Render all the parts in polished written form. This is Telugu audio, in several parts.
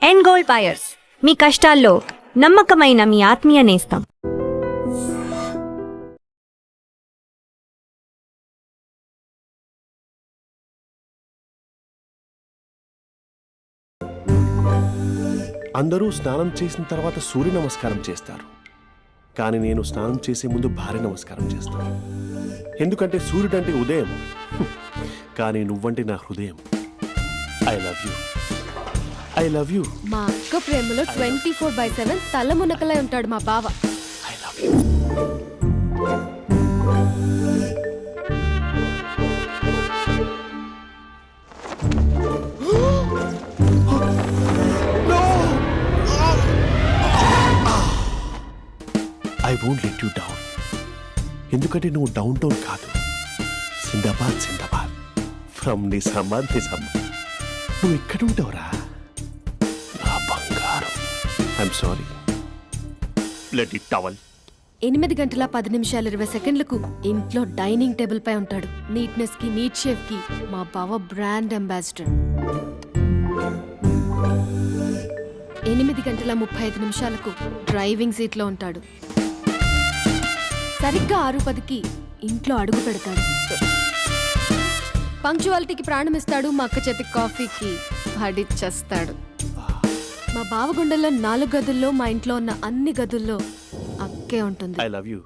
ఎండ్ గోల్డ్ బయర్స్, మీ కష్టాల్లో నమ్మకమైన మీ ఆత్మీయ నేస్తం. అందరూ స్నానం చేసిన తర్వాత సూర్య నమస్కారం చేస్తారు, కానీ నేను స్నానం చేసే ముందు భార్య నమస్కారం చేస్తాను. ఎందుకంటే సూర్యుడు అంటే ఉదయం, కానీ నువ్వంటే నా హృదయం. I love you, I love you. మా అక్క ప్రేమలో 24/7 తల మునకలై ఉంటాడు మా బావ. I love you. I won't let you down. ఎందుకంటే నువ్వు డౌన్ టౌన్ కాదు, జిందాబాద్ జిందాబాద్ ఫ్రమ్ నిజామాబాద్ నిజామాబాద్. నువ్వు ఇక్కడ ఉంటావురా నా బంగారం. I'm sorry. Let it towel. 8 గంటల 10 నిమిషాలు 20 సెకండ్లకు ఇంట్లో డైనింగ్ టేబుల్ పై ఉంటాడు. నీట్నెస్ కి, నీట్ షేఫ్ కి మా బావ బ్రాండ్ అంబాసిడర్. 8 గంటల 35 నిమిషాలకు డ్రైవింగ్ సీట్ లో ఉంటాడు. సరిగ్గా 6:10కి ఇంట్లో అడుగు పెడతాడు. పంక్చువాలిటీకి ప్రాణం ఇస్తాడు. మా అక్క చేతి కాఫీకి పడిచ్చేస్తాడు. మా బావ గుండెల్లో 4 గదుల్లో, మా ఇంట్లో ఉన్న అన్ని గదుల్లో అక్కే ఉంటుంది. I love you.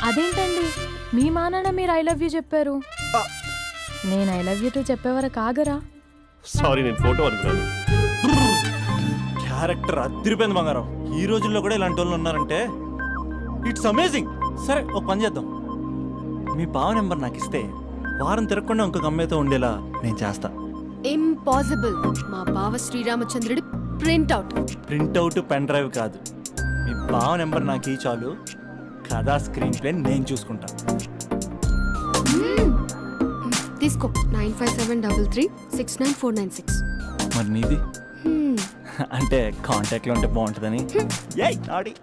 అదేంటండి మీ మానాన్న మీరు ఐ లవ్ యూ చెప్పారు, నేను ఐ లవ్ యూ టు చెప్పేవరకు ఆగరా? సారీ, నేను ఫోటో అనుకున్నాను. క్యారెక్టర్ అదిరిపోయింది బంగారం. ఈ రోజుల్లో కూడా ఇలాంటి వాళ్ళు ఉన్నారంటే ఇట్స్ అమేజింగ్. సరే, ఒక పని చేద్దాం. మీ బావ నెంబర్ నాకు ఇస్తే వారం తిరగకుండా ఇంకొక అమ్మాయితో ఉండేలా నేను చేస్తా. ఇంపాసిబుల్. మా బావ శ్రీరామచంద్రుడి ప్రింట్అవుట్. ప్రింట్అవుట్, పెన్ డ్రైవ్ కాదు. మీ బావ నెంబర్ నాకు ఈ చాలు. కథా స్క్రీన్ ప్లే నేను చూసుకుంటా. తీసుకో. 9573369496. మరి నీది? అంటే కాంటాక్ట్లో ఉంటే బాగుంటుందని. ఏయ్ నాడి.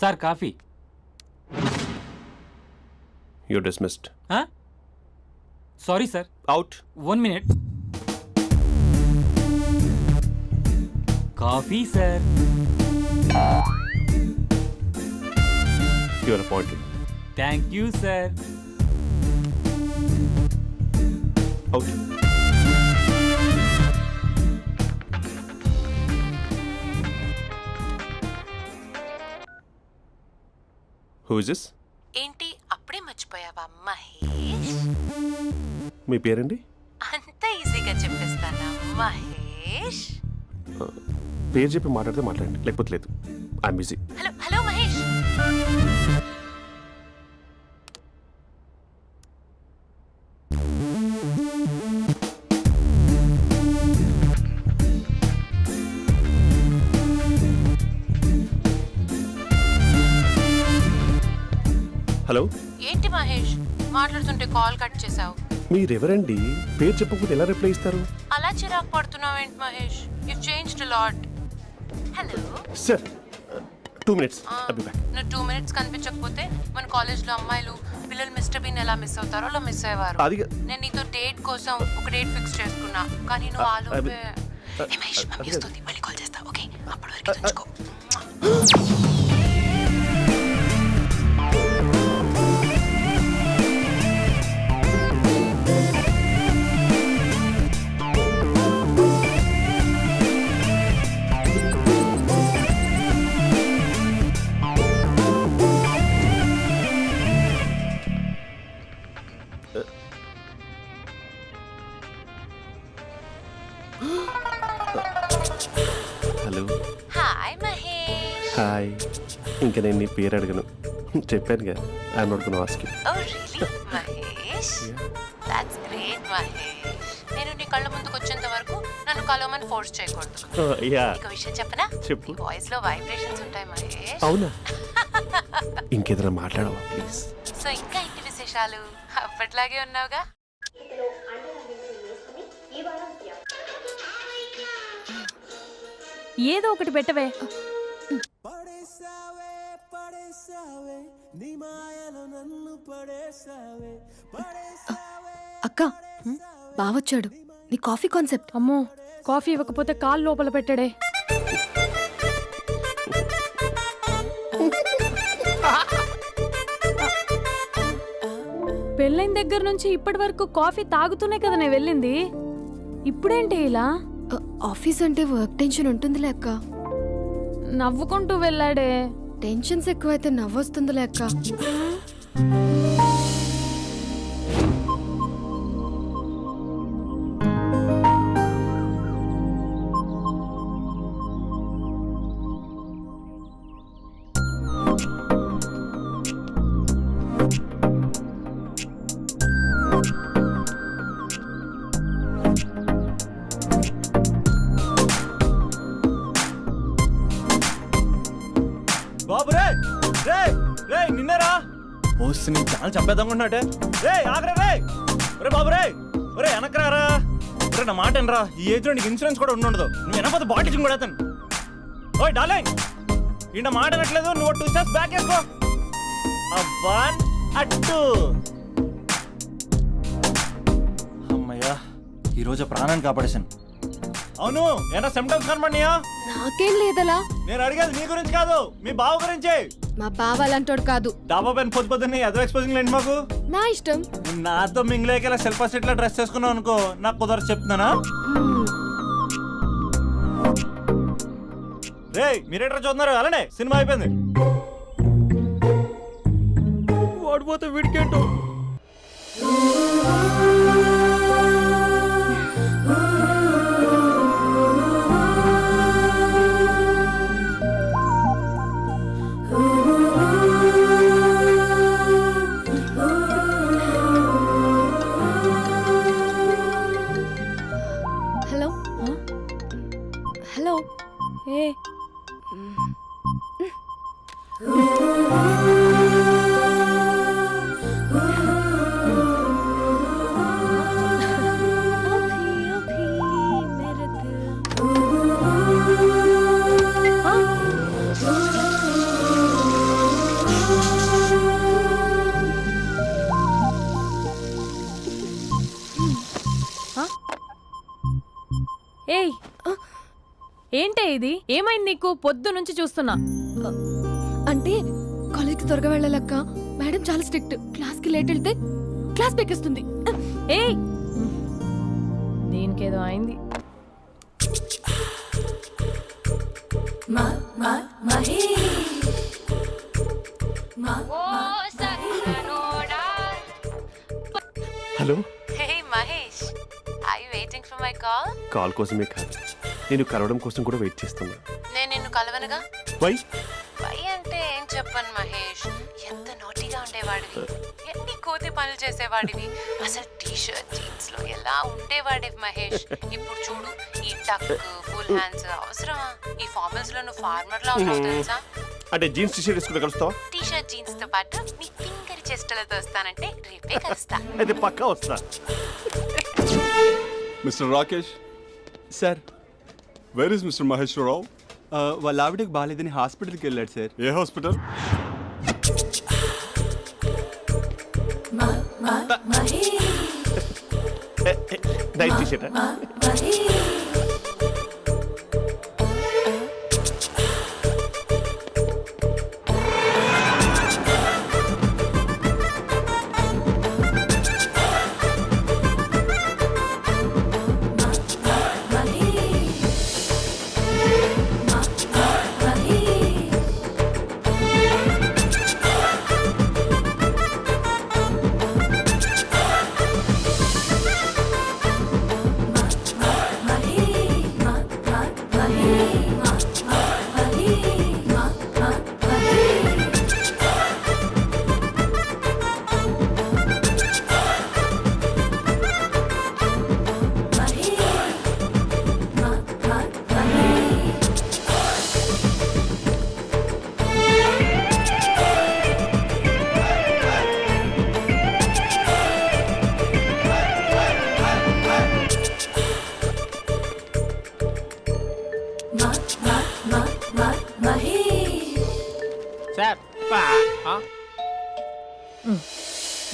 Sir coffee. You dismissed. Sorry sir. Out. 1 minute. Coffee sir. You are appointed. Thank you sir. Out. Who is this? ఏంటి అప్పుడే మర్చిపోయావా మహేష్? మీ పేరండి? అంత ఈజీగా చెప్పేస్తానా మహేష్? పేరు చెప్పి మాట్లాడితే మాట్లాడండి, లేకపోతే లేదు. I'm busy. Hello hello Mahesh. Hello. ఏంటి మహేష్ మాట్లాడుతుంటే కాల్ కట్ చేసావు? మీరెవరండి? పేరు చెప్పకపోతే ఎలా రిప్లై ఇస్తారు? అలా చిరాకు పడుతున్నావేంటి Mahesh? You changed lot. Hello sir, 2 minutes. I'll be back. నువ్వు 2 minutes కనిపించకపోతే మన కాలేజ్లో అమ్మాయిలు పిల్లలు మిస్టర్ బీన్ ఎలా మిస్ అవుతారో అలా మిస్ అయ్యేవారు. అది నేను నీతో డేట్ కోసం ఒక డేట్ ఫిక్స్ చేసుకున్నా, కానీ నువ్వు ఆలోపే. మహేష్ మమ్మీ వస్తుంది, మళ్ళీ కాల్ చేస్తా. ఓకే, అప్పటి వరకు ఉంచుకో. హలో. హాయ్ మహేష్. హాయ్. ఇంకా నేను నీ పేరు అడగను, చెప్పాను కదా. I'm not gonna ask you. Oh really Mahesh? That's great Mahesh. నేను నీ కళ్ళ ముందుకు వచ్చేంత వరకు నన్ను కలవమని ఫోర్స్ చేయకూడదు. యా నీకు విషయం చెప్పనా? చెప్పు. నీ వాయిస్ లో వైబ్రేషన్స్ ఉంటాయి మహేష్. అవునా? ఇంకేదైనా మాట్లాడవా ప్లీజ్? సో ఇంకా ఇంటి విశేషాలు అప్పట్లాగే ఉన్నావుగా. ఏదో ఒకటి పెట్టవే. అక్క బావొచ్చాడు. నీ కాఫీ కాన్సెప్ట్. అమ్మో, కాఫీ ఇవ్వకపోతే కాలు లోపల పెట్టాడే. పెళ్ళైన దగ్గర నుంచి ఇప్పటి వరకు కాఫీ తాగుతూనే కదా నేను వెళ్ళింది. ఇప్పుడేంటి ఇలా? ఆఫీస్ అంటే వర్క్ టెన్షన్ ఉంటుందిలే అక్క. నవ్వుకుంటూ వెళ్ళాడే. టెన్షన్స్ ఎక్కువైతే నవ్వొస్తుందిలే అక్క. బాబు రే రే రే నిన్నరా వస్తు నీ చాలా చంపేద్దామనుకుంటున్నాటే. రే ఆగరా రే. ఒరే బాబు రే, ఒరే వెనకరారా. ఒరే నా మాట అనరా, ఈ ఏజ్ లో నీకు ఇన్సూరెన్స్ కూడా ఉండదు. నువ్వు వెనకపోతే బాటిల్ కూడా అతను. ఓయ్ డార్లింగ్, ఈ నా మాట అనట్లేదు. నువ్వు 2 స్టెప్స్ బ్యాక్ వేసుకో. 1 2. అమ్మయ్యా, ఈరోజు ప్రాణాన్ని కాపాడేశాను. అవును, ఏనా సిమ్టమ్స్ కనబడినాయా? నాకేం లేదలా. నేను అడిగేది మీ గురించి కాదు, మీ బావ గురించి. మా బావ అలాంటోడు కాదు. డాబా పైన పొద్దున్నే అదో ఎక్స్పోజింగ్ లేండి మాకు. నా ఇష్టం. నాతో మింగిలేక సెల్ఫా సెట్ లో డ్రెస్ చేసుకున్నావు అనుకో, నాకు కుదరదు చెప్తున్నానా? రే మీరేట్రా చూస్తున్నారు? అలానే సినిమా అయిపోయింది. ఓడిపోతే వీడికేంటో. Hello hello. ఏ ఏయ్, ఏంటే ఇది? ఏమైంది నీకు? పొద్దు నుంచి చూస్తున్నా. అంటే కాలేజ్కి త్వరగా వెళ్ళాలక్క. మేడం చాలా స్ట్రిక్ట్. క్లాస్కి లేట్ వెళ్తే క్లాస్ పెక్కేస్తుంది. ఏయ్, దీనికేదో అయింది. Hello. Hey Mahesh, are you waiting for my call? Call కోసమే కాదు, నేను కలవడం కోసం కూడా వెయిట్ చేస్తున్నా. నేను నిన్ను కలవనుగా. వై? వై అంటే ఏం చెప్పను మహేష్. ఎంత నోటిగా ఉండేవాడివి, ఎన్ని కోతి పనులు చేసేవాడివి. అసలు టీ షర్ట్ జీన్స్ లో ఎలా ఉండేవాడివి మహేష్. ఇప్పుడు చూడు, ఈ టక్ ఫుల్ హ్యాండ్స్ అవసరమా? ఈ ఫార్మల్స్ లో నువ్వు ఫార్మర్ లా ఉన్నావు తెలుసా? అంటే జీన్స్ టీ షర్ట్ వేసుకుంటే కలుస్తావా? టీ షర్ట్ జీన్స్ తో పాటు నీ ఫింగర్ చెస్టలతో వస్తానంటే రేపే కలుస్తా. అయితే పక్కా వస్తా. Mister Rakesh, sir, where is mister Maheshwararao? వాళ్ళ ఆవిడకి బాగాలేదని హాస్పిటల్కి వెళ్ళాడు సార్. ఏ హాస్పిటల్? Night T shirt.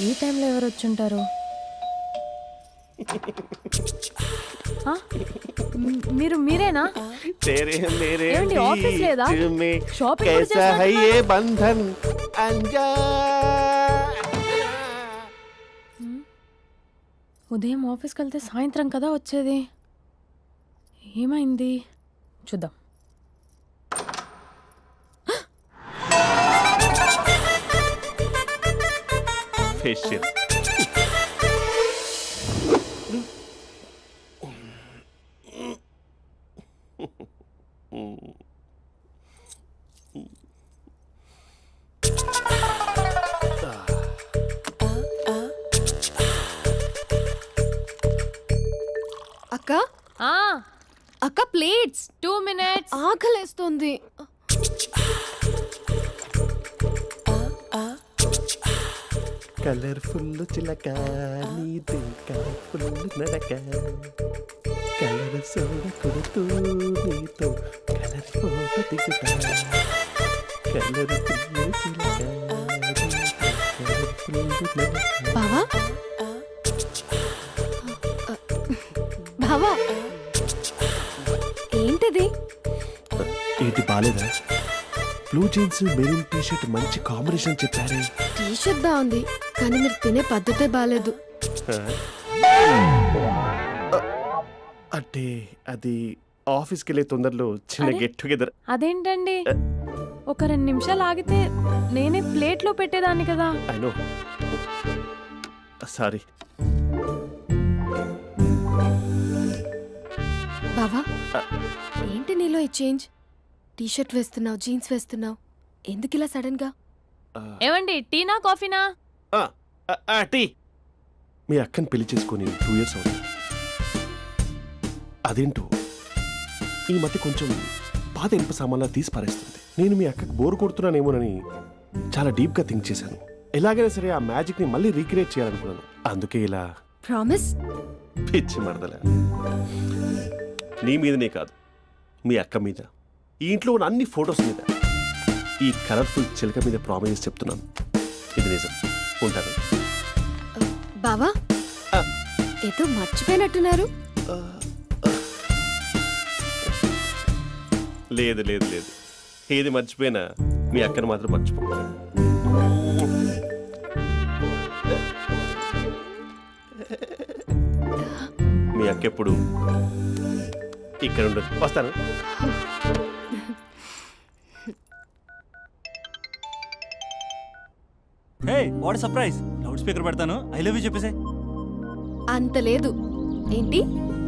ఈ టైంలో ఎవరు వచ్చుంటారు? ఆ? మీరేనా? तेरे मेरे ఏమండి, ఆఫీస్ లేదా? बीच में షాపింగ్ కూడా कैसा है చేస్తున్నారు? ये बंधन अंजा ఉదయం ఆఫీస్కి వెళ్తే సాయంత్రం కదా వచ్చేది. ఏమైంది చూద్దాం. फेशियल అక్క ఆ, అక్క ప్లేట్స్ 2 minutes. ఆకలేస్తుంది. కలర్ఫుల్ చిలక నీది కలర్ఫుల్ నడక కలర్ సోడ కొడుతూ నీతో కలర్ ఫోటో దిగుతా కలర్ఫుల్ చిలక కలర్ఫుల్ నడక. బావా బావా ఏంటిది? ఏంటి బాలేదా? Blue jeans maroon T shirt మంచి కాంబినేషన్ చెప్పారే. టీ షర్ట్ బాగుంది కానీ మీరు తినే పద్ధతే బాగాలేదు. అంటే అది ఆఫీస్కి వెళ్ళే తొందరలో చిన్న అరే? Get together. అదేంటండి, ఒక 2 నిమిషాలు ఆగితే నేనే ప్లేట్లో పెట్టేదాన్ని కదా. I know, sorry. బావా ఏంటి నీలో ఈ చేంజ్? టీ షర్ట్ వేస్తున్నావు, జీన్స్ వేస్తున్నావు, ఎందుకు ఇలా సడన్ గా? ఏమండి, టీనా కాఫీనా? టీ. మీ అక్కని పెళ్లి చేసుకొని 2 years అవుతుంది. అదేంటో ఈ మధ్య కొంచెం పాత ఇనుప సామాన్లా తీసి పారేస్తుంది. నేను మీ అక్కకు బోర్ కొడుతున్నానేమోనని చాలా డీప్గా థింక్ చేశాను. ఎలాగైనా సరే ఆ మ్యాజిక్ని మళ్ళీ రీక్రియేట్ చేయాలనుకున్నాను. అందుకే ఇలా ప్రామిస్? పిచ్చి మరదల. నీ మీదనే కాదు, మీ అక్క మీద, ఈ ఇంట్లో ఉన్న అన్ని ఫొటోస్ మీద, ఈ కలర్ఫుల్ చిలక మీద ప్రామిస్ చెప్తున్నాను. ఇది నిజం. ఉంటాను. బావా ఆ. ఏదో మర్చిపోయినట్టున్నారు. లేదు లేదు లేదు, ఏది మర్చిపోయినా మీ అక్కను మాత్రం మర్చిపో. మీ అక్క ఎప్పుడు ఇక్కడ ఉండదు. వస్తాను. Hey what surprise. Loud speaker పెడతాను, ఐ లవ్ యూ చెప్పేసే. అంత లేదు. ఏంటి,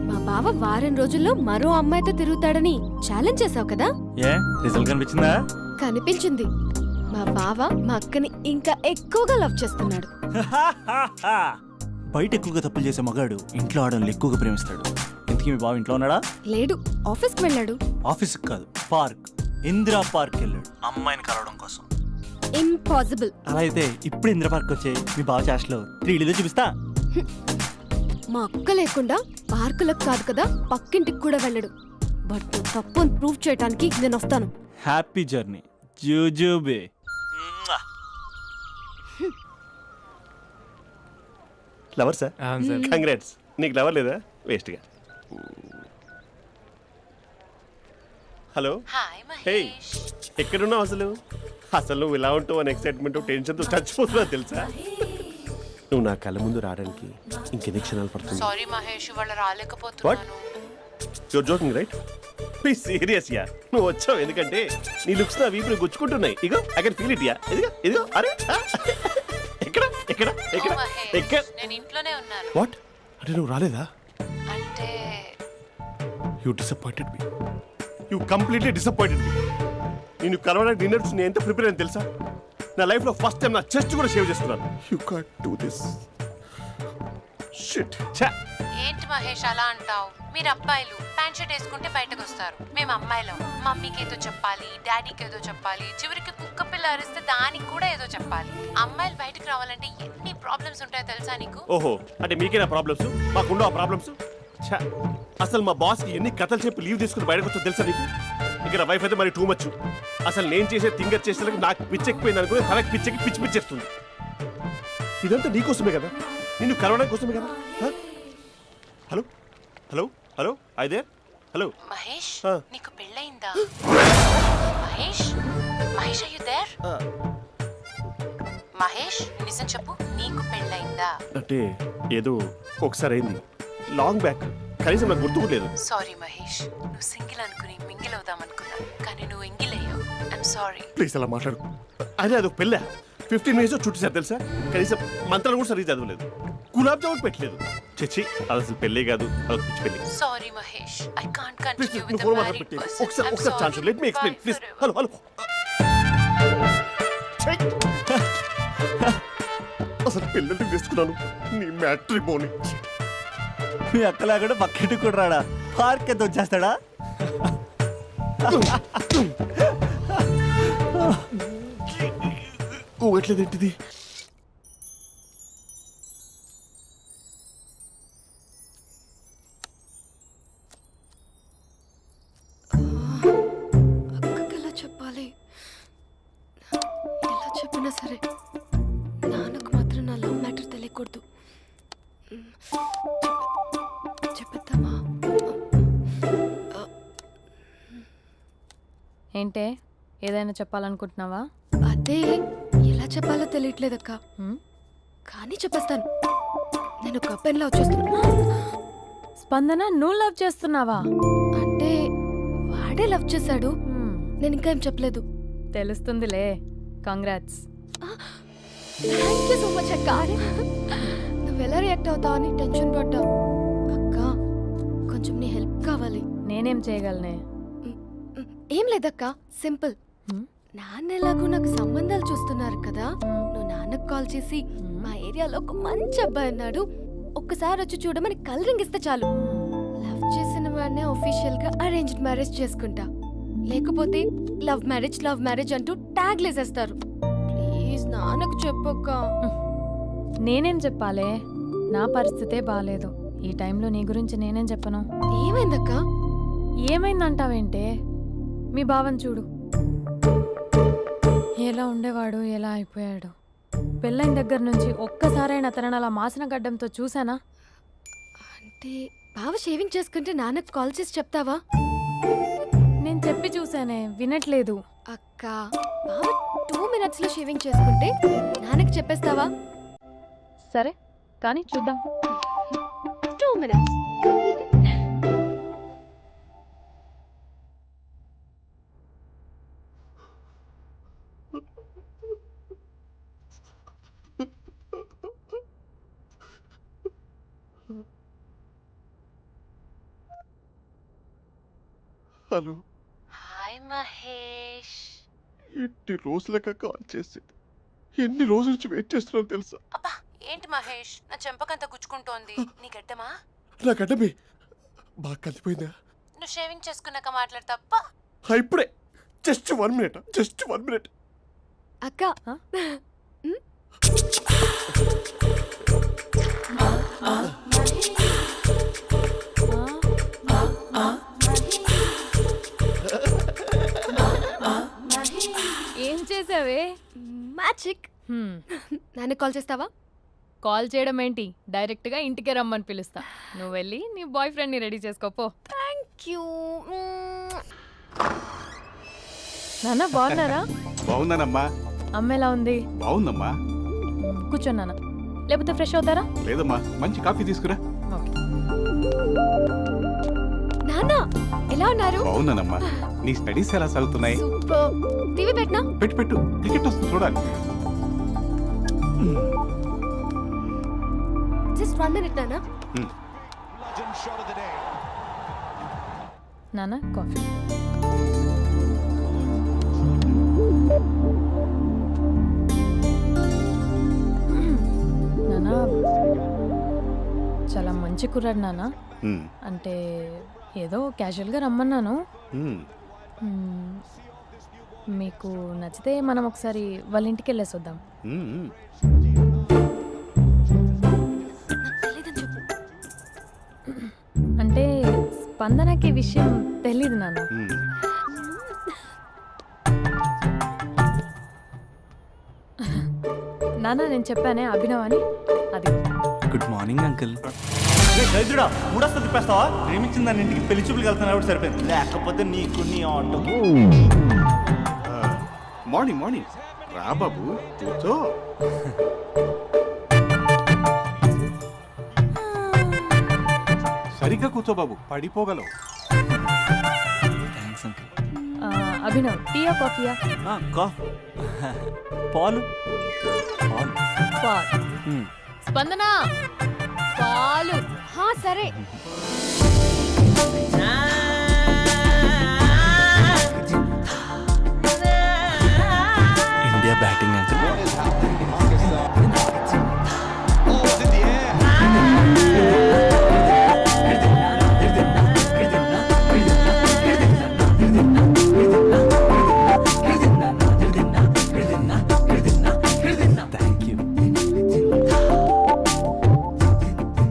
మా బావ వారం రోజుల్లో మరో అమ్మాయితో తిరుగుతాడని ఛాలెంజ్ చేసావు కదా? ఏ రిజల్ట్ కనిపించిందా? కనిపించింది. మా బావ మా అక్కని ఇంకా ఎక్కువగా లవ్ చేస్తున్నాడు. బయట ఎక్కువగా తప్పులు చేసే మగాడు ఇంట్లో ఆడవాళ్ళు ఎక్కువగా ప్రేమిస్తాడు. ఇంతకీ మీ బావ ఇంట్లో ఉన్నాడా? లేడు, ఆఫీస్కి వెళ్ళాడు. ఆఫీస్కి కాదు, పార్క్, ఇందిరా పార్క్ వెళ్ళాడు అమ్మాయిని కలవడం కోసం. ఇంపాసిబుల్. అలా అయితే ఇప్పుడు ఇందిరా పార్క్ వచ్చే మీ బావ చాష్లో 3Dలో చూపిస్తా. మా అక్క లేకుండా పార్కులకు కాదు కదా పక్కింటికి కూడా వెళ్ళడు. బట్ నువ్వు తప్పు అని ప్రూవ్ చేయడానికి నేను వస్తాను. హ్యాపీ జర్నీ జూజూబే. Lover sir, congrats. నీకు లవర్ లేదా? వేస్ట్గా. హలో. Hi hey, Mahesh. ఎక్కడున్నావు అసలు? అసలు నువ్వు ఇలా ఉంటావు అని ఎక్సైట్మెంట్ టెన్షన్తో చచ్చిపోతున్నా తెలుసా? నువ్వు నా కళ్ళ ముందు రావడానికి ఇంకెన్ని క్షణాలు పడుతుంది? సారీ మహేష్, ఇవాళ రాలేకపోతున్నాను. Your joking right? Please serious yeah. నువ్వు వచ్చావు ఎందుకంటే నీ లుక్స్ నా వీపుని గుచ్చుకుంటున్నాయి. ఇగో I can feel it yeah. ఇదిగో ఇదిగో. అరే ఎక్కడ ఎక్కడ ఎక్కడ ఓ మహేష్, ఎక్కడ? నేను ఇంట్లోనే ఉన్నాను. వాట్ అంటే నువ్వు రాలేదా? అంటే you disappointed me. You completely disappointed me. నేను కలవడానికి డిన్నర్స్ నేను ఎంత ప్రిపేర్ అని తెలుసా? నా లైఫ్లో ఫస్ట్ టైం నా చెస్ట్ కూడా సేవ్ చేస్తున్నాను. You can't do this. Shit. ఛా. ఏంటి మహేష్ అలా అంటావు? మీరు అబ్బాయిలు ప్యాంట్ షర్ట్ వేసుకుంటే బయటకు వస్తారు. మేము అమ్మాయిలం, మమ్మీకి ఏదో చెప్పాలి, డాడీకి ఏదో చెప్పాలి, చివరికి కుక్క పిల్ల అరిస్తే దానికి కూడా ఏదో చెప్పాలి. అమ్మాయిలు బయటకు రావాలంటే ఎన్ని ప్రాబ్లమ్స్ ఉంటాయో తెలుసా నీకు? ఓహో, అంటే మీకేనా ప్రాబ్లమ్స్? మాకుండవు ఆ ప్రాబ్లమ్స్? ఛా. అసలు మా బాస్కి ఎన్ని కథలు చెప్పి లీవ్ తీసుకుని బయటకు వచ్చా తెలుసా నీకు? ఇక నా వైఫ్ అయితే మరి టూ మచ్. అసలు నేను చేసే థింగర్ చేసేందుకు నాకు పిచ్చెక్కిపోయింది అనుకుని తనకి పిచ్చెక్కి పిచ్చి పిచ్చేస్తుంది. ఇదంతా నీకోసమే కదా, నిన్ను కరోనా కోసమే కదా. హలో హలో హలో అయితే హలో మహేష్ ఆ. నీకు పెళ్ళయిందా? Mahesh Mahesh are you there? మహేష్ నిజం చెప్పు, నీకు పెళ్ళయిందా? అంటే ఏదో ఒకసారి అయింది, లాంగ్ బ్యాక్, కనీసం నాకు గుర్తు కూడా లేదు. సారీ మహేష్, నువ్వు సింగిల్ అనుకుని మింగిల్ అవుదాం అనుకున్నా, కానీ నువ్వు ఎంగిల్ అయ్యావు. I'm sorry. ప్లీజ్ అలా మాట్లాడు. అదే అదొక పెళ్ళ 15 మినిట్స్ చుట్టేసారు తెలుసా. కనీసం మంత్రాలు కూడా సరిగ్గా చదవలేదు, గులాబ్ జామున్ పెట్టలేదు. చచ్చి అది అసలు పెళ్ళే కాదు, అదొక పిచ్చి పెళ్ళి. Sorry Mahesh, I can't please continue with నువ్వు ద ఫోన్ మ్యారీడ్ మాట్లాడి పర్సన్. ఒకసారి chance let me explain please. Hello hello అసలు పిల్లల్ని తీసుకున్నాను నీ మ్యాట్రీ బోని. మీ అక్కలా కూడా పక్కింటి కూడా రాడా, పార్క్ ఎంత వచ్చేస్తాడా? ఊగట్లేదేంటిది? అక్కకి ఎలా చెప్పాలి? ఎలా చెప్పినా సరే నాన్నకు మాత్రం నా లవ్ మ్యాటర్ తెలియకూడదు. చెప్పేద్దామా? ఏంటే ఏదైనా చెప్పాలనుకుంటున్నావా? అదే ఎలా చెప్పాలో తెలియట్లేదక్క, హ్మ్? కానీ చెప్పేస్తాను. నేను ఒక అబ్బాయిని లవ్ చేస్తున్నా. స్పందన, నువ్వు లవ్ చేస్తున్నావా? అంటే వాడే లవ్ చేశాడు, హ్మ్, నేను ఇంకా ఏం చెప్పలేదు. తెలుస్తుందిలే. Congrats. Thank you so much అక్క. నువ్వు ఎలా రియాక్ట్ అవుతావు అని టెన్షన్ పడ్డా. అక్క కొంచెం నీ హెల్ప్ కావాలి. నేనేం చేయగలనే? ఏం లేదక్క, సింపుల్. హ్మ్? నాన్న ఎలాగో నాకు సంబంధాలు చూస్తున్నారు కదా, నువ్వు నాన్నకు కాల్ చేసి మా ఏరియాలో ఒక మంచి అబ్బాయి అన్నాడు, ఒక్కసారి వచ్చి చూడమని కలరింగ్ ఇస్తే చాలు. లవ్ చేసిన వాడినే ఒఫీషియల్ గా అరేంజ్డ్ మ్యారేజ్ చేసుకుంటా. లేకపోతే లవ్ మ్యారేజ్ అంటూ ట్యాగ్ లేసేస్తారు. ప్లీజ్ నాన్నకు చెప్పక్క. నేనేం చెప్పాలే? నా పరిస్థితే బాలేదు. ఈ టైంలో నీ గురించి నేనేం చెప్పను? ఏమైందక్క? ఏమైందంటావేంటే? మీ భావం చూడు, ఎలా ఉండేవాడు, ఎలా అయిపోయాడు. పెళ్ళైన దగ్గర నుంచి ఒక్కసారైనా తనని అలా మాసిన గడ్డంతో చూసానా? అంటే బావ షేవింగ్ చేసుకుంటే నాన్నకు కాల్ చేసి చెప్తావా? నేను చెప్పి చూసానే, వినట్లేదు. అక్క బావ 2 minutes లో షేవింగ్ చేసుకుంటే నాన్నకి చెప్పేస్తావా? సరే కానీ చూద్దాం. 2 minutes. Hello hi Mahesh. ఎన్ని రోజులుగా కాల్ చేసేది, ఎన్ని రోజుల నుంచి వెయిట్ చేస్తున్నావు తెలుసా? అబ్బా ఏంటి మహేష్, నా చెంపకంత గుచ్చుకుంటోంది. నీ గడ్డమా? నా గడ్డమే బాగా కలిపోయిందా? నువ్వు షేవింగ్ చేసుకున్నాక మాట్లాడతాప్పా. ఇప్పుడే జస్ట్ 1 minute. అక్క ఏం చేసావే? మ్యాజిక్. నాన్న కాల్ చేస్తావా? కాల్ చేయడం ఏంటి, డైరెక్ట్గా ఇంటికే రమ్మని పిలుస్తా. నువ్వు వెళ్ళి నీ బాయ్ ఫ్రెండ్ని రెడీ చేసుకోపో. Thank you. నాన్న బాగున్నారా? బాగుందనమ్మా. అమ్మ ఎలా ఉంది? బాగుందమ్మా. కూర్చోను నాన్న, లేకపోతే ఫ్రెష్ అవుతారా? లేదమ్మా, మంచి కాఫీ తీసుకురా. ఓకే. నాన్న ఎలా ఉన్నారు? బాగున్నానమ్మా. నీ స్టడీస్ ఎలా సాగుతున్నాయి? సూపర్. టీవీ పెట్టనా? పెట్టు, క్రికెట్ వస్తుంది చూడాలి. జస్ట్ 1 minute నాన్న. నాన్న కాఫీ. నాన్న చాలా మంచి కుర్రాడు నాన్న. అంటే ఏదో క్యాజువల్గా రమ్మన్నాను. మ్మ్. మీకు నచ్చితే మనం ఒకసారి వాళ్ళ ఇంటికి వెళ్ళేసి వద్దాం. తెలీదని చెప్పు. అంటే స్పందనకి విషయం తెలీదు నాన్న. నాన్న నేను చెప్పానే అభినవ్ అని, అది. Good morning uncle. దరిద్రుడా మూడొస్తా తిప్పేస్తావా? ప్రేమించిన దాని ఇంటికి పెళ్లి చూపులు వెళ్తున్నా సరిపోయింది, లేకపోతే నీకు నీ ఆటోకి. మార్నింగ్ మార్నింగ్ రా బాబు, కూర్చో. సరిగ్గా కూర్చో బాబు, పడిపోగలవు. Thanks uncle. అభినవ్ టీయా కాఫీయా? పాలు పాల్. స్పందన పాలు. హా సరే. India batting uncle. Thank you.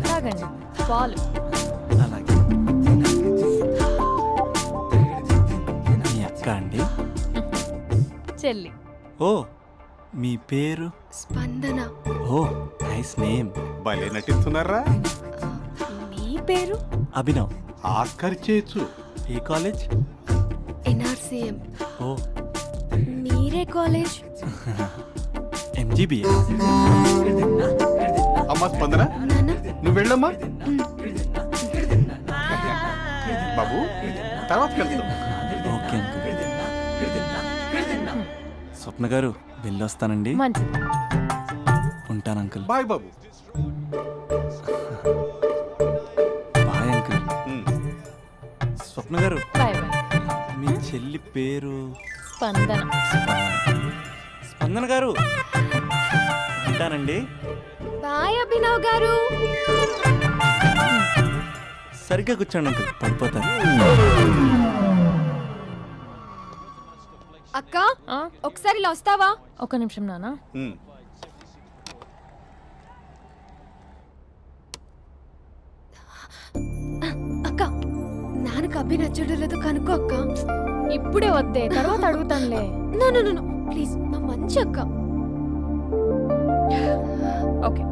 తాగండి పాలు. అలాగే. మీ అక్క అండి? చెల్లి. ఓ, మీ పేరు? స్పందన. ఓ, నైస్ నేమ్. భలే నటిస్తున్నారా? మీ పేరు? అభినవ్. ఆస్కర్ చేయొచ్చు. ఏ కాలేజ్? ఎన్ఆర్సీఎం. ఓ, మీరే కాలేజ్? ఎంజీబీఏ. అమ్మా స్పందన, నాన్న. నువ్వు వెళ్ళమ్మా. బాబు తర్వాత వెళ్తాం. Okay uncle. స్వప్న గారు వెళ్ళొస్తానండి. మంచిది. ఉంటాను అంకుల్. బాయ్ బాబు. Bye uncle. ఉమ్. స్వప్న గారు, బాయ్ బాయ్. మీ చెల్లి పేరు? స్పందన. స్పందన గారు ఉంటానండి. బాయ్ అభినవ్ గారు. సరిగ్గా కూర్చోండి అంకుల్, పడిపోతాను. అక్క ఆ, ఒకసారి ఇలా వస్తావా? ఒక్క నిమిషం నాన్న. ఉమ్. అక్క నాన్నకు అభి నచ్చడం లేదో కనుక్కో అక్క. ఇప్పుడే వద్దే, తర్వాత అడుగుతానులే. నో నో నో ప్లీజ్, నా మంచి అక్క. ఓకే.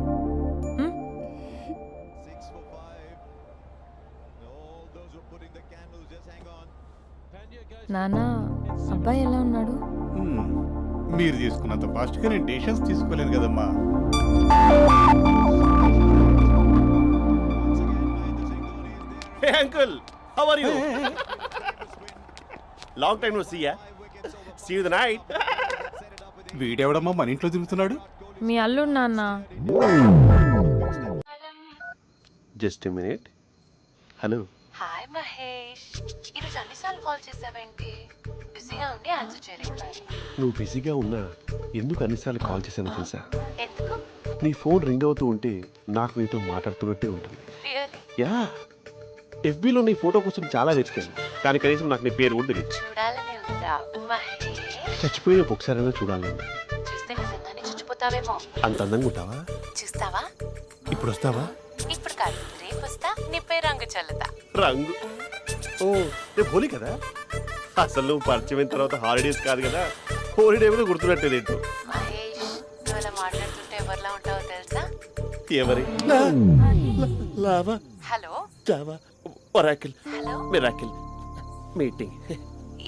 నాన్న, అబ్బాయి ఎలా ఉన్నాడు? ఉమ్. మీరు తీసుకున్నంత ఫాస్ట్గా నేను డెసిషన్స్ తీసుకోలేను కదమ్మా. Hey uncle, how are you? Long time no see ya. See you the night. వీడెవడమ్మా మన ఇంట్లో తిరుగుతున్నాడు? మీ అల్లుడు నాన్న. Just a minute. Hello. Hi Mahesh, ఈరోజు అన్నిసార్లు కాల్ చేసావేంటి? బిజీగా ఉండి ఆన్సర్ చేయలేకపోయాను. నువ్వు బిజీగా ఉన్నా ఎందుకు అన్నిసార్లు కాల్ చేశానో తెలుసా? ఎందుకు? నీ ఫోన్ రింగ్ అవుతూ ఉంటే నాకు నీతో మాట్లాడుతున్నట్టే ఉంటుంది. రియల్లీ? యా, ఎఫ్బీలో నీ ఫోటో కోసం చాలా వెతికాను, కానీ కనీసం నాకు నీ పేరు కూడా తెలియదు. చూడాలని ఉందా మహేష్? చచ్చిపోయిన ఒకసారైనా చూడాలని. చూస్తే నిజంగానే చచ్చిపోతావేమో. అంత అందంగా ఉంటావా? చూస్తావా? ఇప్పుడు వస్తావా? ఇప్పుడు కాదు, రేపు వస్తా, నీపై రంగు చల్లుతా. రంగు? ఓ, రేపు హోలీ కదా. అసలు నువ్వు పరిచయం అయిన తర్వాత హాలిడేస్ కాదు కదా, హోలిడే మీద గుర్తున్నట్టేది ఏంటో. మహేష్, నువ్వు అలా మాట్లాడుతుంటే ఎవరిలా ఉంటావో తెలుసా? ఎవరి? Lava, hello Java, Oracle, hello, miracle, meeting,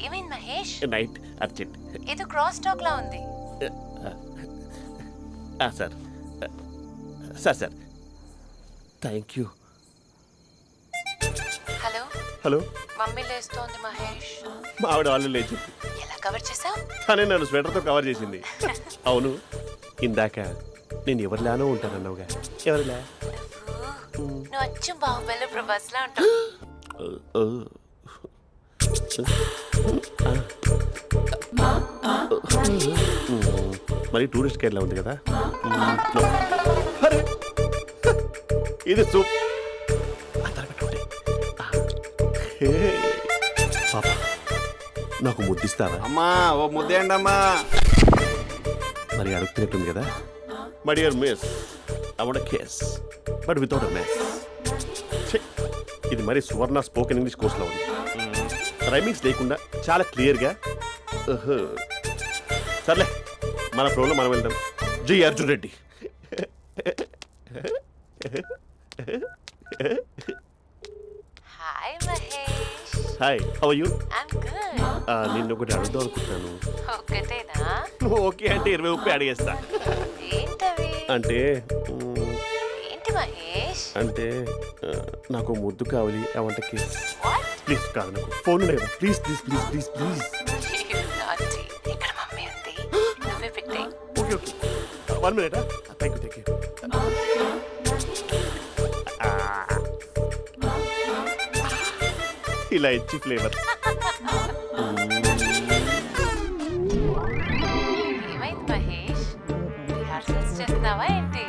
ఏమైంది మహేష్? Night, urgent. ఏదో క్రాస్ టాక్ లా ఉంది. Sir sir sir thank you. Hello, hello, mummy లేస్తోంది మహేష్. మా ఆవిడ వాళ్ళు లేచి ఎలా కవర్ చేసావు? తనే నన్ను స్వెటర్తో కవర్ చేసింది. అవును, ఇందాక నేను ఎవరిలానో ఉంటానన్నావుగా, ఎవరిలా? నువ్వు అచ్చం బాహుబలి ప్రభాస్ లా ఉంటావు. మరి టూరిస్ట్ గైడ్లా ఉంది కదా. అరే, ఇది సూప్. పాపా, నాకు ముద్దిస్తావా? అమ్మా ఓ ముద్దేయండి అమ్మా. మరి అడుగుతున్నట్టుంది కదా. My dear miss, I want kiss but without a mess. ఇది మరి సువర్ణ స్పోకెన్ ఇంగ్లీష్ కోర్సులో ఉంది. రైమింగ్స్ లేకుండా చాలా క్లియర్గా. సర్లే, మన ఫ్లోలో మనం వెళ్దాం. జై Arjun Reddy. Hi Mahesh. Hi, how you? I'm good. నిన్ను ఒకటి అడుగుదాం అనుకుంటున్నాను. ఒక్కటేనా? నువ్వు ఓకే అంటే 20 రూపాయలు అడిగేస్తా. ఏంటవి? అంటే ఏంటి మహేష్? అంటే నాకు ముద్దు కావాలి. అవంటకి వాట్? ప్లీజ్ కాదు, నాకు ఫోన్ లేదు. Please please please please please. ఇక్కడ మమ్మీ ఉంది, నువ్వే పెట్టే. Okay okay, 1 minute. Thank you thank you. ఇలా ఇచ్చి ఫ్లేవర్. ఏమైంది మహేష్? రిహార్సల్స్ చేస్తున్నావా ఏంటి?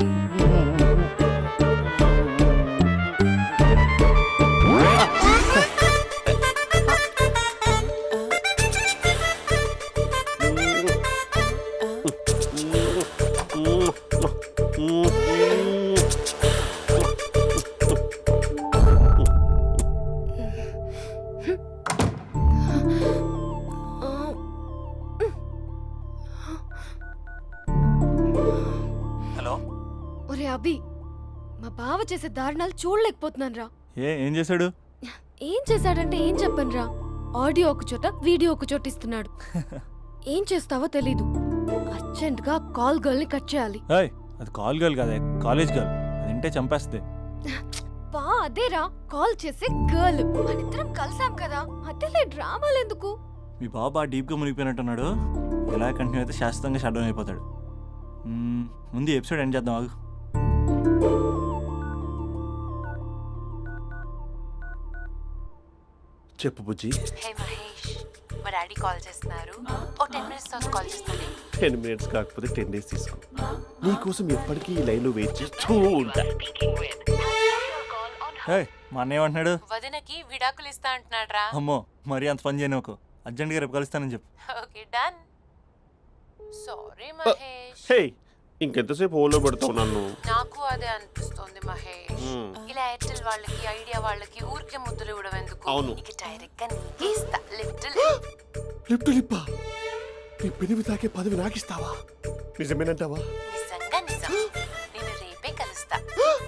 హలో. ఒరే అభి, మా బావ చేసే దారుణాలు చూడలేకపోతున్నాను రా. ఏం చేశాడు? ఏం చేశాడంటే ఏం చెప్పను రా. ఆడియో ఒక చోట, వీడియో ఒక చోట ఇస్తున్నాడు. ఏం చేస్తావో తెలీదు. అర్జెంట్ గా కాల్ గర్ల్ ని కట్ చేయాలి. ఏయ్, అది కాల్ గర్ల్ కాదే, కాలేజ్ గర్ల్. అది వింటే చంపేస్తుంది. బా అదేరా, కాల్ చేసే గర్ల్. మనిద్దరం కలిసాం కదా, మధ్యలో డ్రామాలు ఎందుకు? మీ బాబా డీప్గా మునిగిపోయినట్టున్నాడు. ఇలా కంటిన్యూ అయితే శాశ్వతంగా షట్ డౌన్ అయిపోతాడు. ముందు ఎపిసోడ్ ఎండ్ చేద్దాం ఆగు. చెప్పు బుజ్జి. హే మహేష్, మా డాడీ కాల్ చేస్తున్నారు. ఓ 10 minutes తర్వాత కాల్ చేస్తాను. 10 minutes కాకపోతే 10 days తీసుకో. నీకోసం ఎప్పటికీ ఈ లైన్లో వెయిట్ చేస్తూ ఉంటా. ఏయ్, మా అన్నయ్య ఏమంటున్నాడు? వదినకి విడాకులు ఇస్తా అంటున్నాడు రా. అమ్మో, మరీ అంత పని చేయను. ఒక అర్జెంట్గా రేపు కలుస్తానని చెప్పు. Okay done. సారీ మహేష్. హే, ఇంకెంతసేపు హోల్లో పెడతావు నన్ను? నాకు అదే అనిపిస్తుంది మహేష్. ఇలా ఎయిర్టెల్ వాళ్ళకి, ఐడియా వాళ్ళకి ఊరికే ముద్దులు ఇవ్వడం ఎందుకు? అవును. ఇక డైరెక్ట్ గా నీకే ఇస్తా. లిఫ్ట్ లిప్పు లిప్పా, నీ పెనివి తాకే పదవి నాకిస్తావా? నిజమేనంటావా? నిజంగా నిజం. నేను రేపే కలుస్తా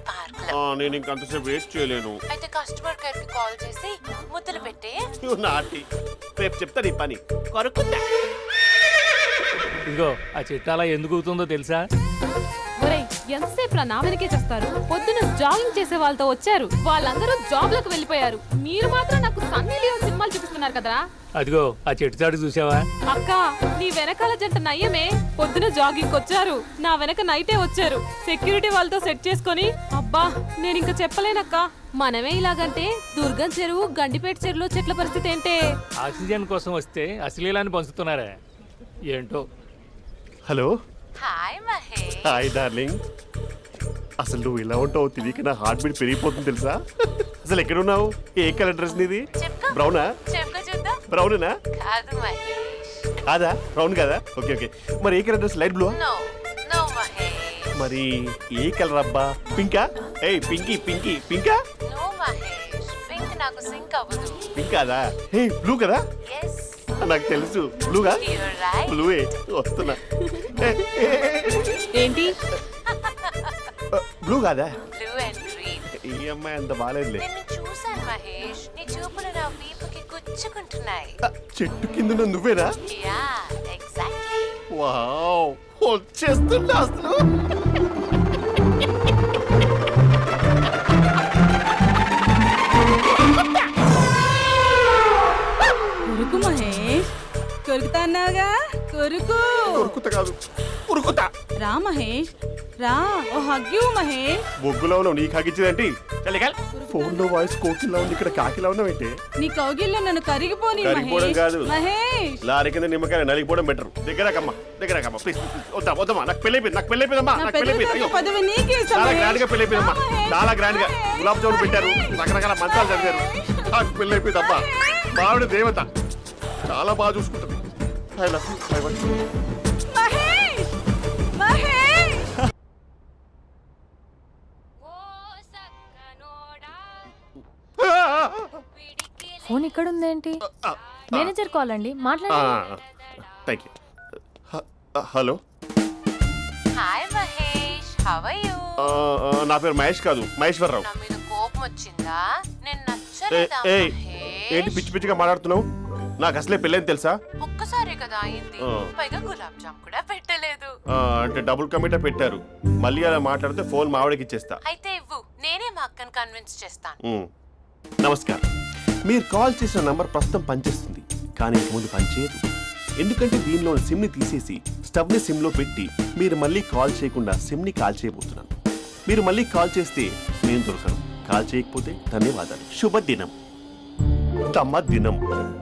పార్క్ లో. నేను ఇంకంతసేపు వెయిట్ చేయలేను. అయితే కస్టమర్ కేర్ కి కాల్ చేసి ముద్దులు పెట్టే. నువ్వు నాటి, రేపు చెప్తా నీ పని. కొరుకుందా. ఇదిగో ఆ చెట్టు అలా ఎందుకు అవుతుందో తెలుసా? ఒరేయ్, ఎంతసేపు నా వెనకే చేస్తారు? పొద్దున జాగింగ్ చేసే వాళ్ళతో వచ్చారు, వాళ్ళందరూ జాబ్లకు వెళ్ళిపోయారు. మీరు మాత్రం నాకు సన్నీ లియోన్ సినిమాలు చూపిస్తున్నారు కదరా. అదిగో ఆ చెట్టు చాటు చూసావా? అక్క, నీ వెనకాల జంట నయ్యమే. పొద్దున జాగింగ్ వచ్చారు, నా వెనక నైటే వచ్చారు. సెక్యూరిటీ వాళ్ళతో సెట్ చేసుకొని, అబ్బా నేను ఇంకా చెప్పలేనక్క. మనమే ఇలాగంటే దుర్గం చెరువు, గండిపేట చెరువులో చెట్ల పరిస్థితి ఏంటే? ఆక్సిజన్ కోసం వస్తే అశ్లీలాన్ని పంచుతున్నారా ఏంటో. Hello. Hi Mahesh. Hi darling. అసలు నువ్వు ఇలా ఉంటావు తెలియక నా హార్ట్ బీట్ పెరిగిపోతుంది తెలుసా? అసలు ఎక్కడున్నావు? ఏ కలర్ డ్రెస్ నీది? చెప్పుకో. బ్రౌనా? చెప్పుకో చూద్దాం. బ్రౌనేనా? కాదు మహేష్. కాదా? బ్రౌన్ కదా? Okay okay. మరి ఏ colour dress? Light blue? No no Mahesh. మరి ఏ కలర్ అబ్బా? పింకా? ఏయ్ పింకీ పింకీ పింకా? నో మహేష్, పింక్ నాకు సింక్ అవ్వదు. పింక్ కాదా? ఏ బ్లూ కదా? ఎస్, నాకు తెలుసు. బ్లూగా? You're right. బ్లూవే వస్తున్నా. ఏంటి? బ్లూ కాదా? Blue and green. ఈ అమ్మాయి అంత బాగాలేదులే. నిన్ను చూశాను మహేష్, నీ చూపులు నా వీపుకి గుచ్చుకుంటున్నాయి. చెట్టు కింద నువ్వేనా? Yeah exactly. వావ్, వచ్చేస్తున్నా అసలు. కొరుకు మహేష్, కొరుకుతా అన్నావుగా, కొరుకు. ఉరుకుత కాదు, ఉరుకుతా. రా మహేష్, రా. ఓ హగ్గు మహేష్. బొగ్గులో ఉన్నావు, నీకు హగిచ్చేదేంటి? ఫోన్ లో వాయిస్ కోకిలా ఉంది, ఇక్కడ కాకిలా ఉన్నావేంటి? నీ కౌగిల్లో నన్ను కరిగిపోని కరిగిపోవడం మహేష్. కాదు. మహేష్, లారీ కింద నిమ్మకాయ నలిగిపోవడం బెటర్. దగ్గరకమ్మా, దగ్గరకమ్మా ప్లీజ్. వద్దా వద్దమ్మా, నాకు పెళ్ళైపోయింది, నాకు పెళ్ళైపోయిందమ్మా, నా నాకు పెళ్ళైపోయింది. పెద్ద అయ్యో, పదవి నీకే ఇస్తా చాలా మహేష్. గ్రాండ్ గా పెళ్ళైపోయిందమ్మా, చాలా గ్రాండ్ గా. గులాబ్ జామున్ పెట్టారు, రకరకాల మంచాలు చదివారు. నాకు పెళ్ళైపోయిందమ్మా. మావిడ దేవత, చాలా బాగా చూసుకుంటుంది. I love you. I want you. Mahesh, Mahesh. Phone ఇక్కడ ఉందేంటి? మేనేజర్ కాల్ అండి, మాట్లాడండి. Thank you. హలో. హాయ్ హవయ్యూ నా పేరు మహేష్ కాదు మహేశ్వరరావు. నా మీద కోపం వచ్చిందా? నేను ఏ- నచ్చలేదా ఏయ్, మహేష్? ఏంటి పిచ్చి పిచ్చిగా మాట్లాడుతున్నావు? నాకు అసలే పెళ్ళని తెలుసా? ఒక్కసారి కదా అయింది, ఆ. పైగా గులాబ్ జామ్ కూడా పెట్టలేదు. అంటే డబుల్ కమిటా పెట్టారు. మళ్ళీ అలా మాట్లాడితే ఫోన్ మావిడకి ఇచ్చేస్తా. అయితే ఇవ్వు, నేనే మా అక్కని కన్విన్స్ చేస్తాను. ఉమ్. నమస్కారం. మీరు కాల్ చేసిన నంబర్ ప్రస్తుతం పనిచేస్తుంది, కానీ ఇంక ముందు పనిచేయదు. ఎందుకంటే దీనిలో సిమ్ని తీసేసి స్టవ్ని సిమ్లో పెట్టి మీరు మళ్ళీ కాల్ చేయకుండా సిమ్ని కాల్ చేయబోతున్నాను. మీరు మళ్ళీ కాల్ చేస్తే నేను దొరకను. కాల్ చేయకపోతే ధన్యవాదాలు. శుభదినం. తమ దినం.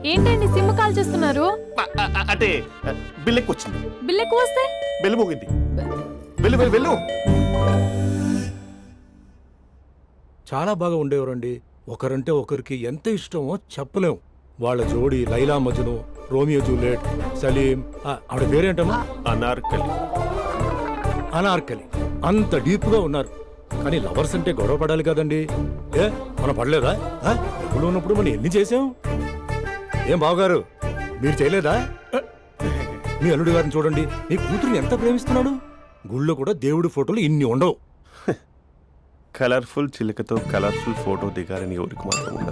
ఏంటండి సిమ్ కాల్ చేస్తున్నారు? అంటే బిల్ ఎక్కువ వచ్చింది. బిల్ ఎక్కువ వస్తే బెల్లు మోగింది. వెళ్ళు వెళ్ళు వెళ్ళు. చాలా బాగా ఉండేవారండి. ఒకరంటే ఒకరికి ఎంత ఇష్టమో చెప్పలేం. వాళ్ళ జోడి లైలా మజ్ను, రోమియో జూలియట్, సలీం, ఆవిడ పేరేంటమ్మా? అనార్కలి. అనార్కలి. అంత డీప్ గా ఉన్నారు. కానీ లవర్స్ అంటే గొడవ పడాలి కదండి. ఏ మనం పడలేదా? డబ్బులు ఉన్నప్పుడు మనం ఎన్ని చేసాం? ఏం బావగారు మీరు చేయలేదా? మీ అల్లుడి గారిని చూడండి, మీ కూతురుని ఎంత ప్రేమిస్తున్నాడు. గుళ్ళో కూడా దేవుడి ఫోటోలు ఇన్ని ఉండవు. కలర్ఫుల్ చిలుకతో కలర్ఫుల్ ఫోటో దిగాలని ఎవరికి మాత్రం ఉండదు.